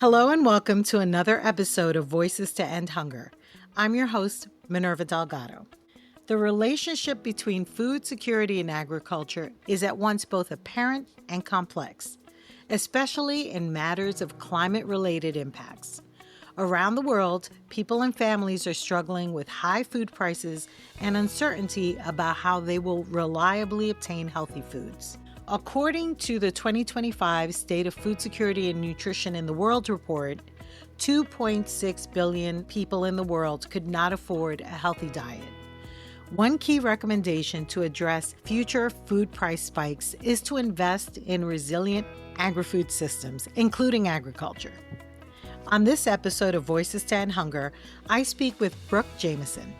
Hello and welcome to another episode of Voices to End Hunger. I'm your host, Minerva Delgado. The relationship between food security and agriculture is at once both apparent and complex, especially in matters of climate-related impacts. Around the world, people and families are struggling with high food prices and uncertainty about how they will reliably obtain healthy foods. According to the 2025 State of Food Security and Nutrition in the World report, 2.6 billion people in the world could not afford a healthy diet. One key recommendation to address future food price spikes is to invest in resilient agri-food systems, including agriculture. On this episode of Voices to End Hunger, I speak with Brooke Jamison,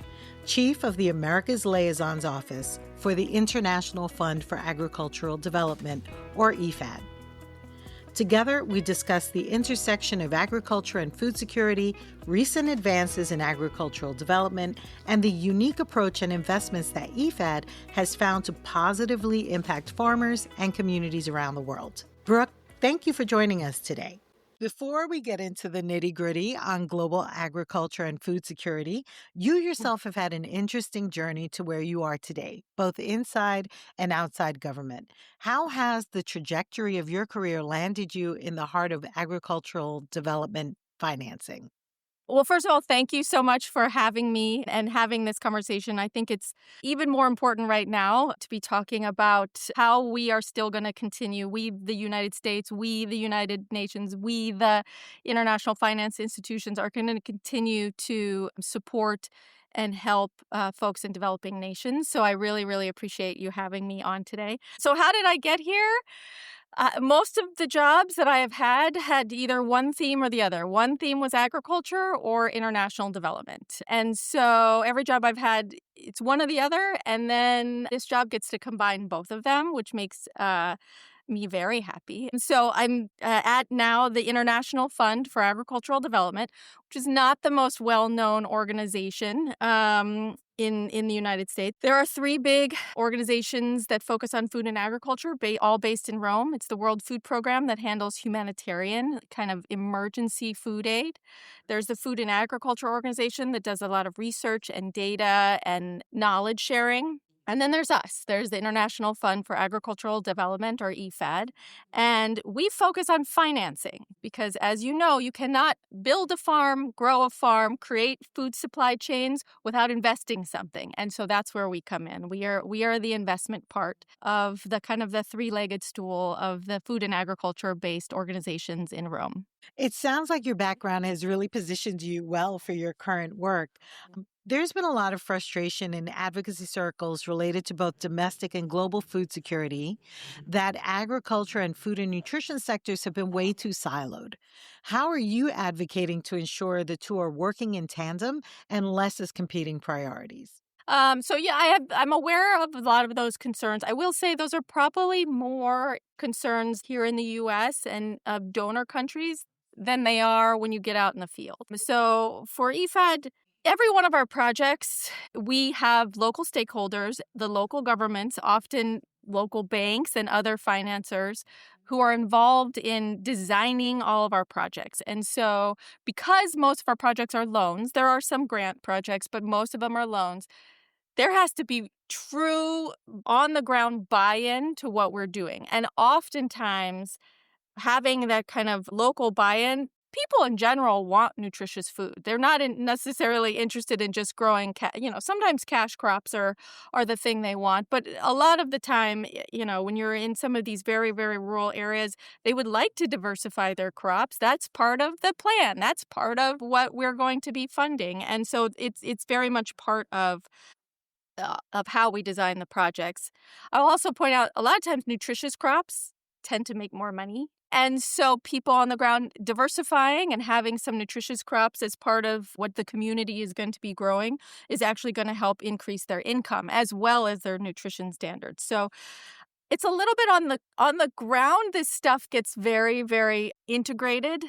Chief of the Americas Liaison Office for the International Fund for Agricultural Development, or IFAD. Together, we discuss the intersection of agriculture and food security, recent advances in agricultural development, and the unique approach and investments that IFAD has found to positively impact farmers and communities around the world. Brooke, thank you for joining us today. Before we get into the nitty-gritty on global agriculture and food security, you yourself have had an interesting journey to where you are today, both inside and outside government. How has the trajectory of your career landed you in the heart of agricultural development financing? Well, first of all, thank you so much for having me and having this conversation. I think it's even more important right now to be talking about how we are still going to continue. We, the United States, we, the United Nations, we, the international finance institutions, are going to continue to support and help folks in developing nations. So I really, really appreciate you having me on today. So how did I get here? Most of the jobs that I have had either one theme or the other. One theme was agriculture or international development. And so every job I've had, it's one or the other. And then this job gets to combine both of them, which makes me very happy. And so I'm at now the International Fund for Agricultural Development, which is not the most well-known organization in the United States. There are three big organizations that focus on food and agriculture, all based in Rome. It's the World Food Program that handles humanitarian kind of emergency food aid. There's the Food and Agriculture Organization that does a lot of research and data and knowledge sharing. And then there's us. There's the International Fund for Agricultural Development, or IFAD, and we focus on financing because, as you know, you cannot build a farm, grow a farm, create food supply chains without investing something. And so that's where we come in. We are the investment part of the kind of the three-legged stool of the food and agriculture-based organizations in Rome. It sounds like your background has really positioned you well for your current work. There's been a lot of frustration in advocacy circles related to both domestic and global food security, that agriculture and food and nutrition sectors have been way too siloed. How are you advocating to ensure the two are working in tandem and less as competing priorities? I'm aware of a lot of those concerns. I will say those are probably more concerns here in the U.S. and donor countries than they are when you get out in the field. So for IFAD, every one of our projects, we have local stakeholders, the local governments, often local banks and other financiers who are involved in designing all of our projects. And so because most of our projects are loans, there are some grant projects, but most of them are loans, there has to be true on-the-ground buy-in to what we're doing. And oftentimes, having that kind of local buy-in, people in general want nutritious food. They're not necessarily interested in just growing, sometimes cash crops are the thing they want. But a lot of the time, when you're in some of these very, very rural areas, they would like to diversify their crops. That's part of the plan. That's part of what we're going to be funding. And so it's very much part of how we design the projects. I'll also point out a lot of times nutritious crops tend to make more money. And so people on the ground diversifying and having some nutritious crops as part of what the community is going to be growing is actually going to help increase their income as well as their nutrition standards. So It's a little bit on the ground. This stuff gets very, very integrated.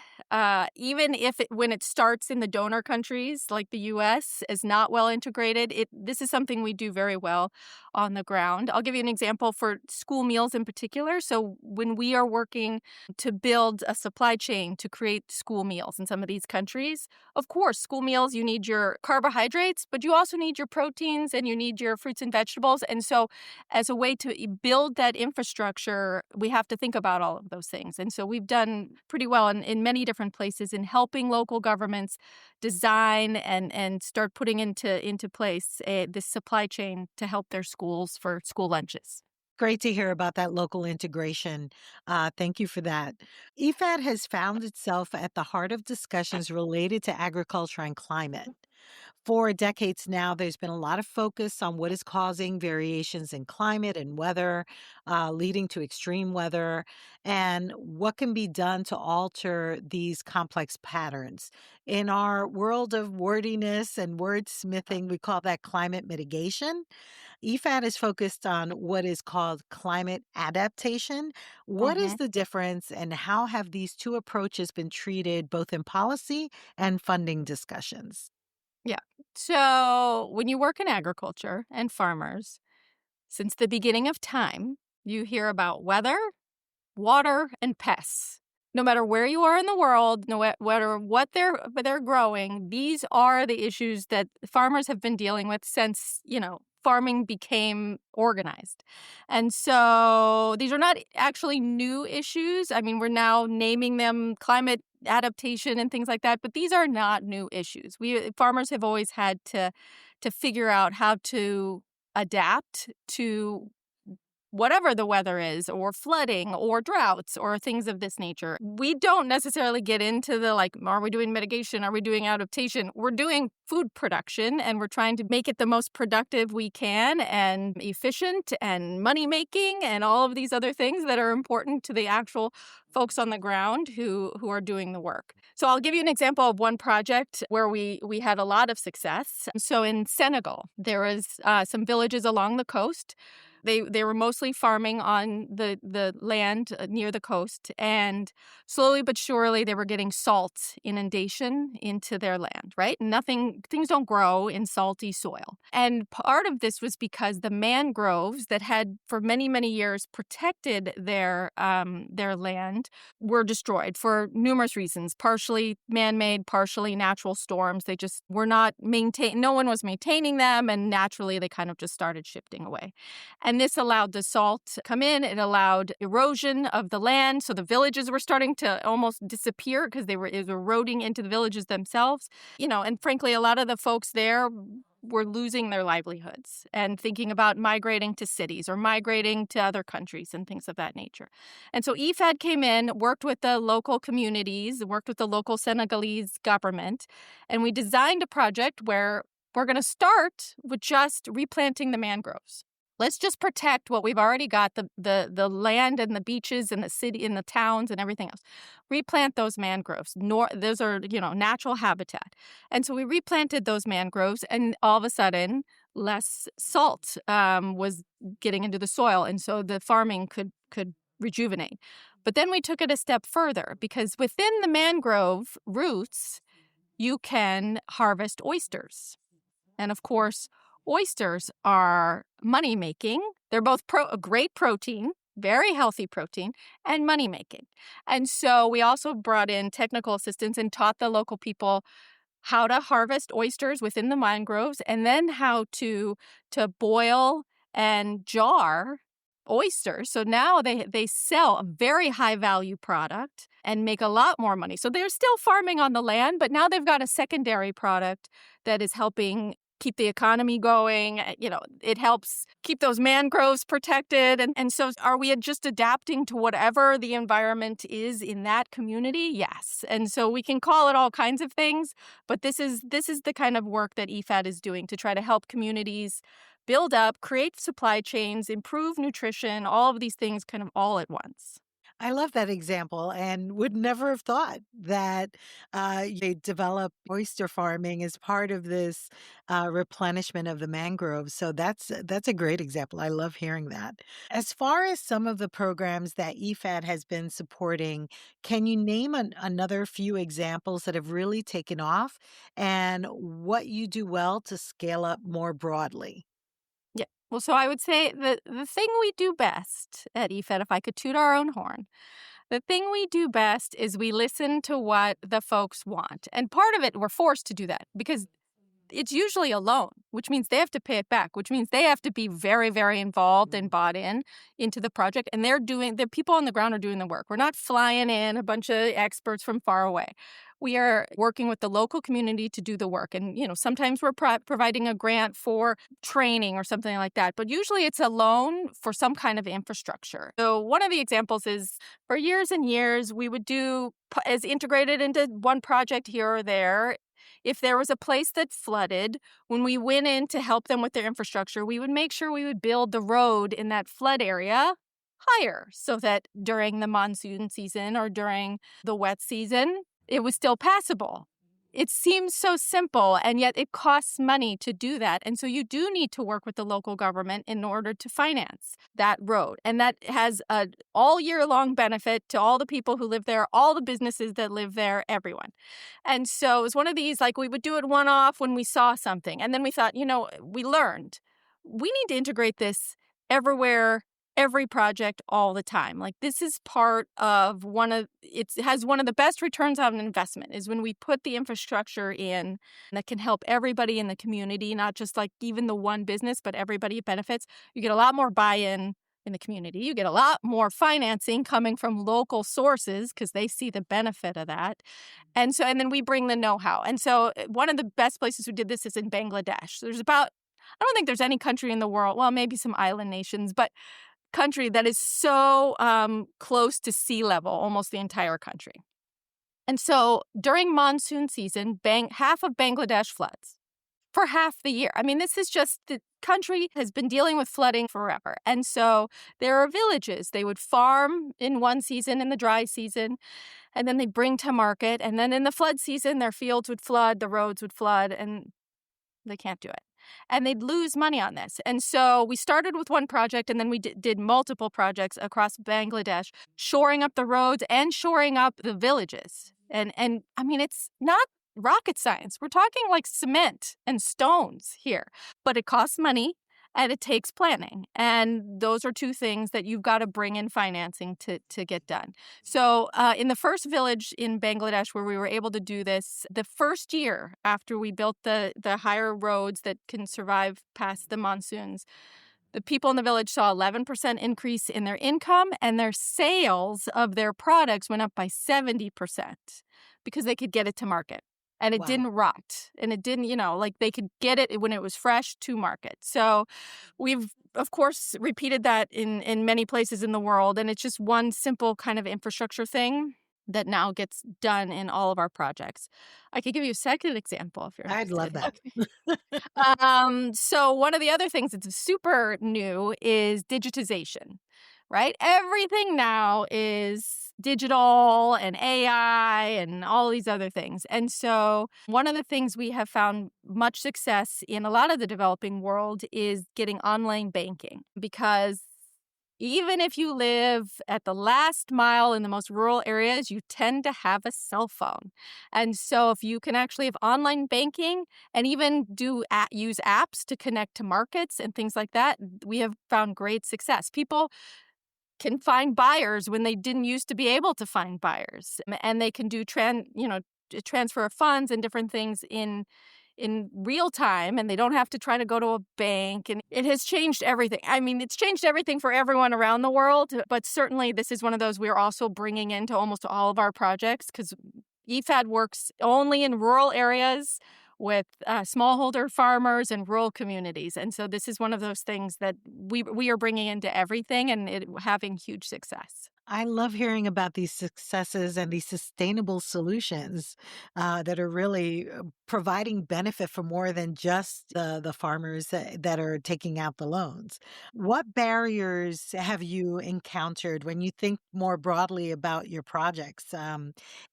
Even if when it starts in the donor countries like the U.S. is not well integrated, this is something we do very well on the ground. I'll give you an example for school meals in particular. So when we are working to build a supply chain to create school meals in some of these countries, of course, school meals, you need your carbohydrates, but you also need your proteins and you need your fruits and vegetables. And so as a way to build that infrastructure, we have to think about all of those things. And so we've done pretty well in many different places in helping local governments design and start putting into place this supply chain to help their schools for school lunches. Great to hear about that local integration. Thank you for that. IFAD has found itself at the heart of discussions related to agriculture and climate. For decades now, there's been a lot of focus on what is causing variations in climate and weather, leading to extreme weather, and what can be done to alter these complex patterns. In our world of wordiness and wordsmithing, we call that climate mitigation. EFAD is focused on what is called climate adaptation. What is the difference, and how have these two approaches been treated both in policy and funding discussions? Yeah. So when you work in agriculture and farmers, since the beginning of time, you hear about weather, water, and pests. No matter where you are in the world, no matter what they're growing, these are the issues that farmers have been dealing with since, farming became organized. And so these are not actually new issues. I mean, we're now naming them climate adaptation and things like that, but these are not new issues. Farmers have always had to figure out how to adapt to whatever the weather is, or flooding, or droughts, or things of this nature. We don't necessarily get into the are we doing mitigation? Are we doing adaptation? We're doing food production, and we're trying to make it the most productive we can and efficient and money making and all of these other things that are important to the actual folks on the ground who are doing the work. So I'll give you an example of one project where we had a lot of success. So in Senegal, there was some villages along the coast. They were mostly farming on the land near the coast, and slowly but surely they were getting salt inundation into their land, right? Things don't grow in salty soil. And part of this was because the mangroves that had for many, many years protected their land were destroyed for numerous reasons, partially man-made, partially natural storms. They just were not maintained. No one was maintaining them, and naturally they kind of just started shifting away. And this allowed the salt to come in. It allowed erosion of the land. So the villages were starting to almost disappear because it was eroding into the villages themselves. And frankly, a lot of the folks there were losing their livelihoods and thinking about migrating to cities or migrating to other countries and things of that nature. And so IFAD came in, worked with the local communities, worked with the local Senegalese government, and we designed a project where we're going to start with just replanting the mangroves. Let's just protect what we've already got, the land and the beaches and the city and the towns and everything else. Replant those mangroves. Those are, natural habitat. And so we replanted those mangroves, and all of a sudden, less salt was getting into the soil. And so the farming could rejuvenate. But then we took it a step further, because within the mangrove roots, you can harvest oysters. And of course, oysters are money-making. They're both a great protein, very healthy protein, and money-making. And so we also brought in technical assistance and taught the local people how to harvest oysters within the mangroves, and then how to boil and jar oysters. So now they sell a very high-value product and make a lot more money. So they're still farming on the land, but now they've got a secondary product that is helping keep the economy going. It helps keep those mangroves protected. And so are we just adapting to whatever the environment is in that community? Yes. And so we can call it all kinds of things, but this is the kind of work that IFAD is doing to try to help communities build up, create supply chains, improve nutrition, all of these things kind of all at once. I love that example and would never have thought that they develop oyster farming as part of this replenishment of the mangroves. So that's a great example. I love hearing that. As far as some of the programs that IFAD has been supporting, can you name another few examples that have really taken off and what you do well to scale up more broadly? Yeah. Well, so I would say the thing we do best at EFED, if I could toot our own horn, the thing we do best is we listen to what the folks want. And part of it, we're forced to do that because it's usually a loan, which means they have to pay it back, which means they have to be very, very involved and bought in into the project. And the people on the ground are doing the work. We're not flying in a bunch of experts from far away. We are working with the local community to do the work. And, sometimes we're providing a grant for training or something like that. But usually it's a loan for some kind of infrastructure. So one of the examples is for years and years, we would do as integrated into one project here or there. If there was a place that flooded, when we went in to help them with their infrastructure, we would make sure we would build the road in that flood area higher so that during the monsoon season or during the wet season, it was still passable. It seems so simple, and yet it costs money to do that. And so you do need to work with the local government in order to finance that road. And that has a all year long benefit to all the people who live there, all the businesses that live there, everyone. And so it was one of these, like we would do it one off when we saw something. And then we thought, we learned we need to integrate this everywhere, every project all the time. Like this is part of it has one of the best returns on investment is when we put the infrastructure in that can help everybody in the community, not just like even the one business, but everybody benefits. You get a lot more buy-in in the community. You get a lot more financing coming from local sources because they see the benefit of that. And then we bring the know-how. And so one of the best places we did this is in Bangladesh. I don't think there's any country in the world, well, maybe some island nations, but country that is so close to sea level, almost the entire country. And so during monsoon season, half of Bangladesh floods for half the year. I mean, this is just the country has been dealing with flooding forever. And so there are villages. They would farm in one season, in the dry season, and then they bring to market. And then in the flood season, their fields would flood, the roads would flood, and they can't do it. And they'd lose money on this. And so we started with one project, and then we did multiple projects across Bangladesh, shoring up the roads and shoring up the villages. And I mean, it's not rocket science. We're talking like cement and stones here, but it costs money and it takes planning. And those are two things that you've got to bring in financing to get done. So in the first village in Bangladesh where we were able to do this, the first year after we built the higher roads that can survive past the monsoons, the people in the village saw 11% increase in their income, and their sales of their products went up by 70% because they could get it to market. And it didn't rot. And it didn't, like they could get it when it was fresh to market. So we've, of course, repeated that in many places in the world. And it's just one simple kind of infrastructure thing that now gets done in all of our projects. I could give you a second example if you're I'd love interested. that. So one of the other things that's super new is digitization, right? Everything now is digital and AI and all these other things. And so one of the things we have found much success in a lot of the developing world is getting online banking, because even if you live at the last mile in the most rural areas, you tend to have a cell phone. And so if you can actually have online banking and even use apps to connect to markets and things like that, we have found great success. People can find buyers when they didn't used to be able to find buyers. And they can do transfer of funds and different things in real time, and they don't have to try to go to a bank. And it has changed everything. I mean, it's changed everything for everyone around the world, but certainly this is one of those we're also bringing into almost all of our projects, because IFAD works only in rural areas with smallholder farmers and rural communities. And so this is one of those things that we are bringing into everything, and having huge success. I love hearing about these successes and these sustainable solutions that are really providing benefit for more than just the farmers that are taking out the loans. What barriers have you encountered when you think more broadly about your projects?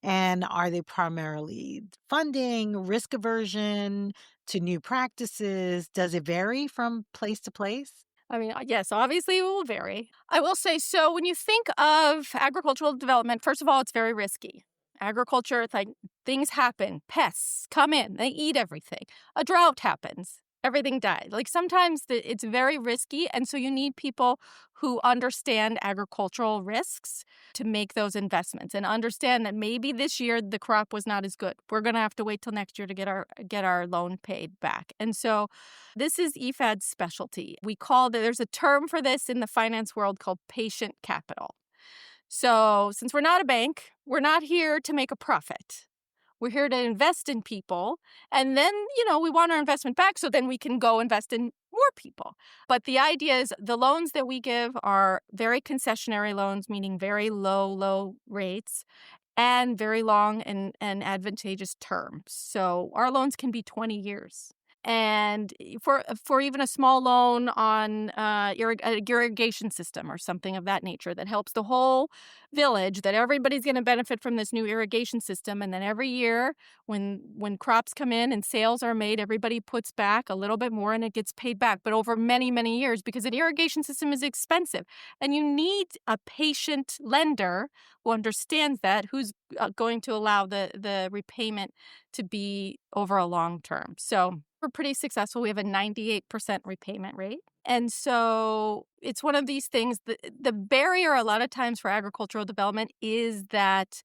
And are they primarily funding, risk aversion to new practices? Does it vary from place to place? I mean, yes, obviously it will vary. I will say so when you think of agricultural development, first of all, it's very risky. Agriculture, it's like things happen, pests come in, they eat everything. A drought happens, everything dies. Like sometimes it's very risky. And so you need people who understand agricultural risks to make those investments and understand that maybe this year the crop was not as good. We're going to have to wait till next year to get our loan paid back. And so this is IFAD's specialty. There's a term for this in the finance world called patient capital. So since we're not a bank, we're not here to make a profit. We're here to invest in people. And then, we want our investment back so then we can go invest in more people. But the idea is the loans that we give are very concessionary loans, meaning very low rates and very long and advantageous terms. So our loans can be 20 years. And for even a small loan on irrigation system or something of that nature that helps the whole village, that everybody's going to benefit from this new irrigation system. And then every year when crops come in and sales are made, everybody puts back a little bit more and it gets paid back, but over many, many years, because an irrigation system is expensive. And you need a patient lender who understands that, who's going to allow the repayment to be over a long term. So we're pretty successful. We have a 98% repayment rate. And so it's one of these things. The barrier a lot of times for agricultural development is that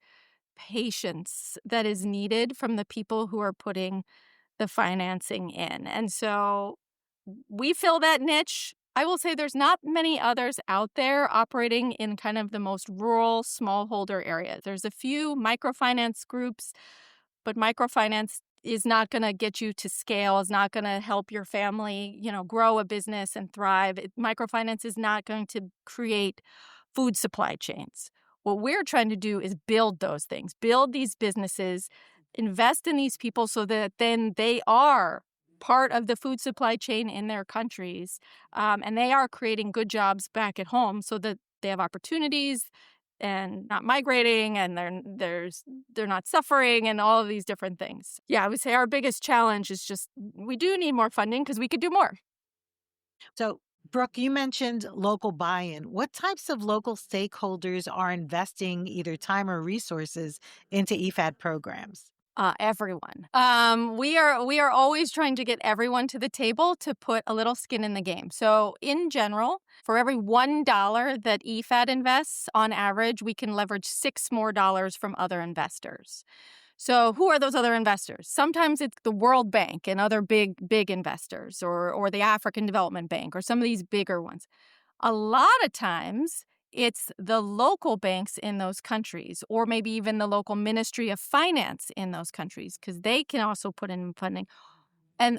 patience that is needed from the people who are putting the financing in. And so we fill that niche. I will say there's not many others out there operating in kind of the most rural smallholder areas. There's a few microfinance groups, but microfinance is not going to get you to scale, is not going to help your family, grow a business and thrive. Microfinance is not going to create food supply chains. What we're trying to do is build those things, build these businesses, invest in these people so that then they are part of the food supply chain in their countries, and they are creating good jobs back at home so that they have opportunities and not migrating, and they're not suffering, and all of these different things. Yeah, I would say our biggest challenge is just we do need more funding because we could do more. So, Brooke, you mentioned local buy-in. What types of local stakeholders are investing either time or resources into IFAD programs? Everyone. We are always trying to get everyone to the table to put a little skin in the game. So in general, for every $1 that IFAD invests, on average, we can leverage $6 more from other investors. So who are those other investors? Sometimes it's the World Bank and other big investors, or the African Development Bank, or some of these bigger ones. A lot of times, it's the local banks in those countries, or maybe even the local Ministry of Finance in those countries, because they can also put in funding,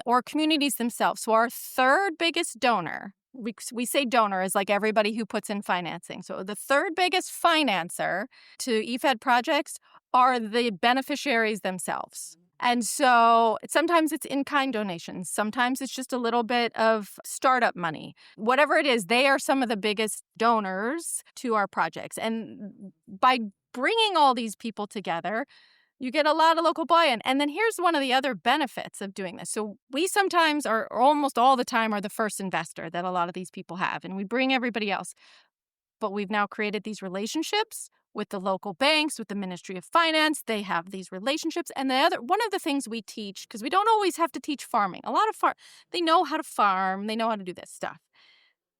or communities themselves. So our third biggest donor, we say donor is like everybody who puts in financing. So the third biggest financer to IFAD projects are the beneficiaries themselves. And so sometimes it's in-kind donations. Sometimes it's just a little bit of startup money. Whatever it is, they are some of the biggest donors to our projects. And by bringing all these people together, you get a lot of local buy-in. And then here's one of the other benefits of doing this. So we sometimes or almost all the time are the first investor that a lot of these people have, and we bring everybody else. But we've now created these relationships with the local banks, with the Ministry of Finance. They have these relationships. And one of the things we teach, because we don't always have to teach farming. A lot of they know how to farm. They know how to do this stuff.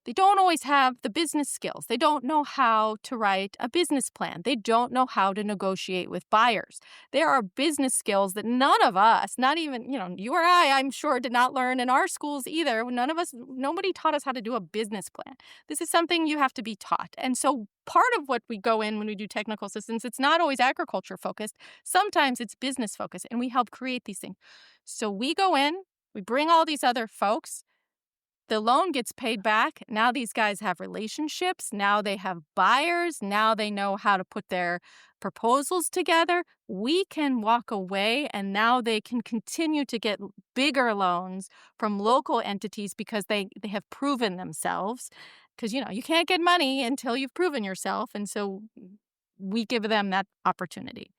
They don't always have the business skills. They don't know how to write a business plan. They don't know how to negotiate with buyers. There are business skills that none of us, not even, you or I'm sure, did not learn in our schools either. Nobody taught us how to do a business plan. This is something you have to be taught. And so part of what we go in when we do technical assistance, it's not always agriculture focused. Sometimes it's business focused, and we help create these things. So we go in, we bring all these other folks. The loan gets paid back. Now these guys have relationships. Now they have buyers. Now they know how to put their proposals together. We can walk away, and now they can continue to get bigger loans from local entities because they have proven themselves. Because, you can't get money until you've proven yourself. And so we give them that opportunity.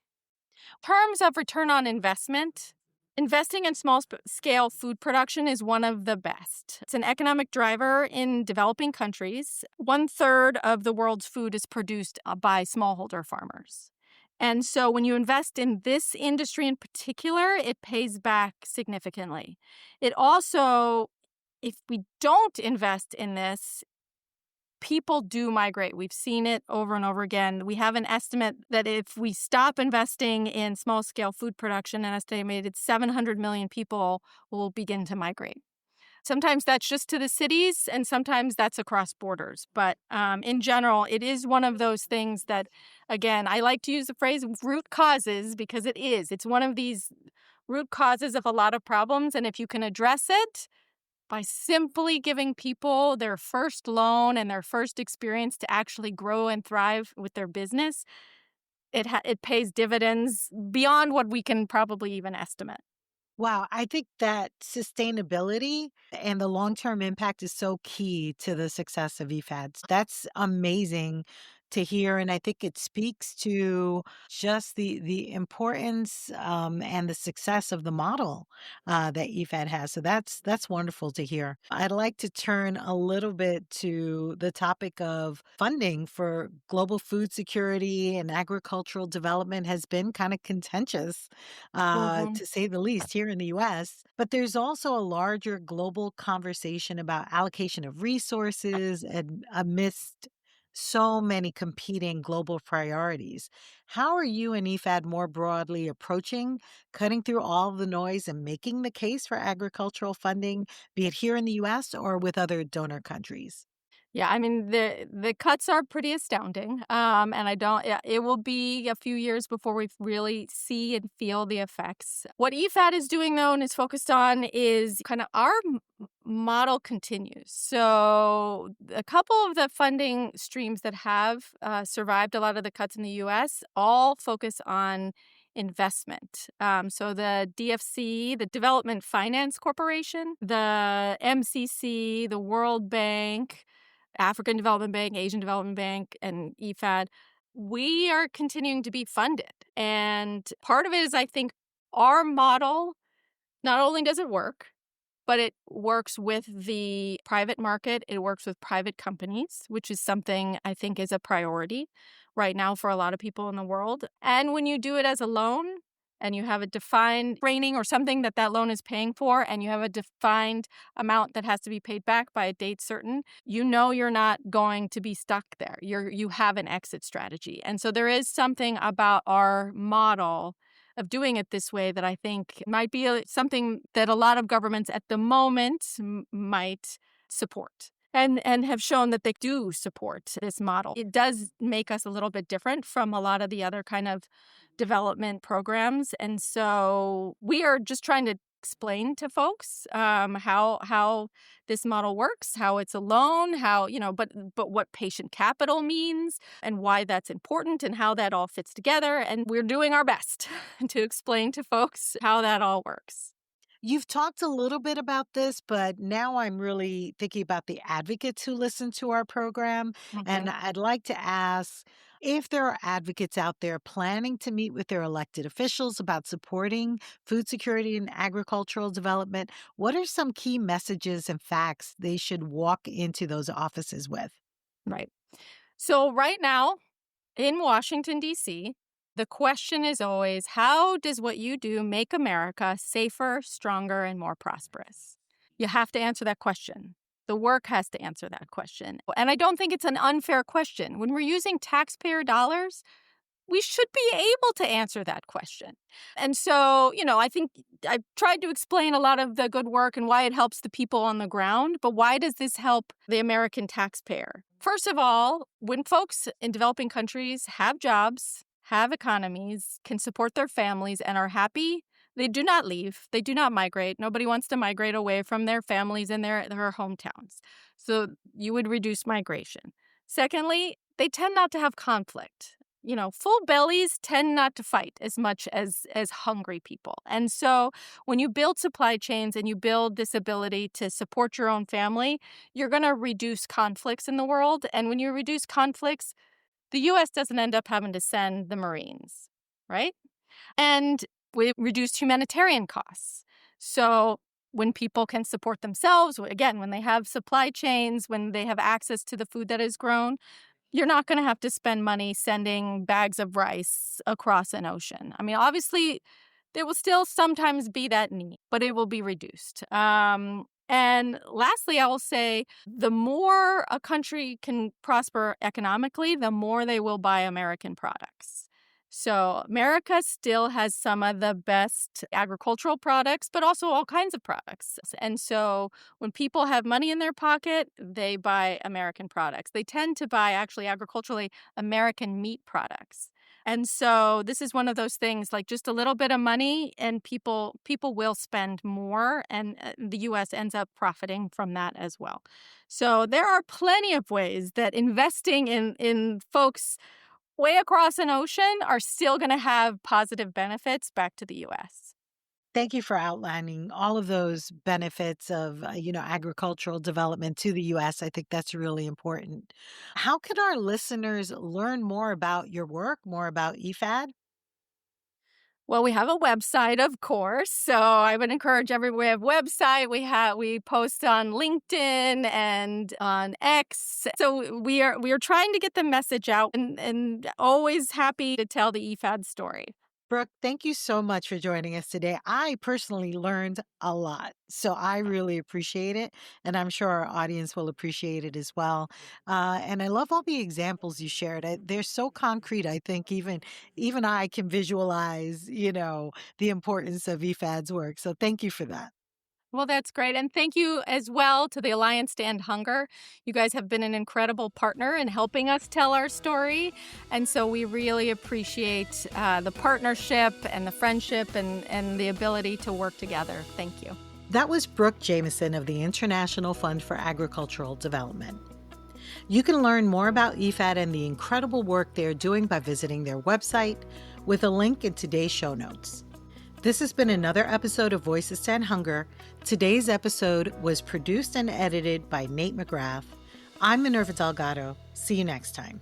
In terms of return on investment, investing in small-scale food production is one of the best. It's an economic driver in developing countries. 1/3 of the world's food is produced by smallholder farmers. And so when you invest in this industry in particular, it pays back significantly. It also, if we don't invest in this, people do migrate. We've seen it over and over again. We have an estimate that if we stop investing in small-scale food production, an estimated 700 million people will begin to migrate. Sometimes that's just to the cities, and sometimes that's across borders. But in general, it is one of those things that, again, I like to use the phrase root causes because it is. It's one of these root causes of a lot of problems, and if you can address it, by simply giving people their first loan and their first experience to actually grow and thrive with their business, it pays dividends beyond what we can probably even estimate. Wow, I think that sustainability and the long-term impact is so key to the success of IFADs. That's amazing to hear, and I think it speaks to just the importance and the success of the model that IFAD has. So that's wonderful to hear. I'd like to turn a little bit to the topic of funding for global food security and agricultural development has been kind of contentious Mhm. to say the least, here in the US. But there's also a larger global conversation about allocation of resources and amidst so many competing global priorities. How are you and IFAD more broadly approaching cutting through all of the noise and making the case for agricultural funding, be it here in the US or with other donor countries? Yeah, I mean, the cuts are pretty astounding, and I don't yeah, it will be a few years before we really see and feel the effects. What EFAD is doing, though, and is focused on is kind of our model continues. So a couple of the funding streams that have survived a lot of the cuts in the U.S. all focus on investment. So the DFC, the Development Finance Corporation, the MCC, the World Bank, African Development Bank, Asian Development Bank, and IFAD, we are continuing to be funded. And part of it is, I think, our model, not only does it work, but it works with the private market. It works with private companies, which is something I think is a priority right now for a lot of people in the world. And when you do it as a loan and you have a defined training or something that loan is paying for, and you have a defined amount that has to be paid back by a date certain, you're not going to be stuck there. You have an exit strategy. And so there is something about our model of doing it this way that I think might be something that a lot of governments at the moment might support and have shown that they do support this model. It does make us a little bit different from a lot of the other kind of development programs. And so we are just trying to explain to folks how this model works, how it's a loan, but what patient capital means and why that's important and how that all fits together. And we're doing our best to explain to folks how that all works. You've talked a little bit about this, but now I'm really thinking about the advocates who listen to our program. And Mhm. I'd like to ask if there are advocates out there planning to meet with their elected officials about supporting food security and agricultural development, what are some key messages and facts they should walk into those offices with? Right. So right now, in Washington, D.C., the question is always, how does what you do make America safer, stronger, and more prosperous? You have to answer that question. The work has to answer that question. And I don't think it's an unfair question. When we're using taxpayer dollars, we should be able to answer that question. And so, I think I've tried to explain a lot of the good work and why it helps the people on the ground, but why does this help the American taxpayer? First of all, when folks in developing countries have jobs, have economies, can support their families, and are happy, They do not leave. They do not migrate. Nobody wants to migrate away from their families and their hometowns. So you would reduce migration. Secondly, they tend not to have conflict. Full bellies tend not to fight as much as hungry people. And so when you build supply chains and you build this ability to support your own family, you're going to reduce conflicts in the world. And when you reduce conflicts, the U.S. doesn't end up having to send the Marines, right? And we reduced humanitarian costs. So when people can support themselves, again, when they have supply chains, when they have access to the food that is grown, you're not going to have to spend money sending bags of rice across an ocean. I mean, obviously, there will still sometimes be that need, but it will be reduced. And lastly, I will say the more a country can prosper economically, the more they will buy American products. So America still has some of the best agricultural products, but also all kinds of products. And so when people have money in their pocket, they buy American products. They tend to buy actually agriculturally American meat products. And so this is one of those things, like just a little bit of money and people will spend more, and the U.S. ends up profiting from that as well. So there are plenty of ways that investing in folks way across an ocean are still going to have positive benefits back to the U.S. Thank you for outlining all of those benefits of, agricultural development to the U.S. I think that's really important. How can our listeners learn more about your work, more about IFAD? Well, we have a website, of course. So I would encourage everyone. We have a website. We post on LinkedIn and on X. So we are trying to get the message out, and always happy to tell the IFAD story. Brooke, thank you so much for joining us today. I personally learned a lot, so I really appreciate it, and I'm sure our audience will appreciate it as well. And I love all the examples you shared. They're so concrete. I think even I can visualize, the importance of IFAD's work. So thank you for that. Well, that's great. And thank you as well to the Alliance to End Hunger. You guys have been an incredible partner in helping us tell our story. And so we really appreciate the partnership and the friendship and the ability to work together. Thank you. That was Brooke Jamison of the International Fund for Agricultural Development. You can learn more about IFAD and the incredible work they're doing by visiting their website with a link in today's show notes. This has been another episode of Voices to End Hunger. Today's episode was produced and edited by Nate McGrath. I'm Minerva Delgado. See you next time.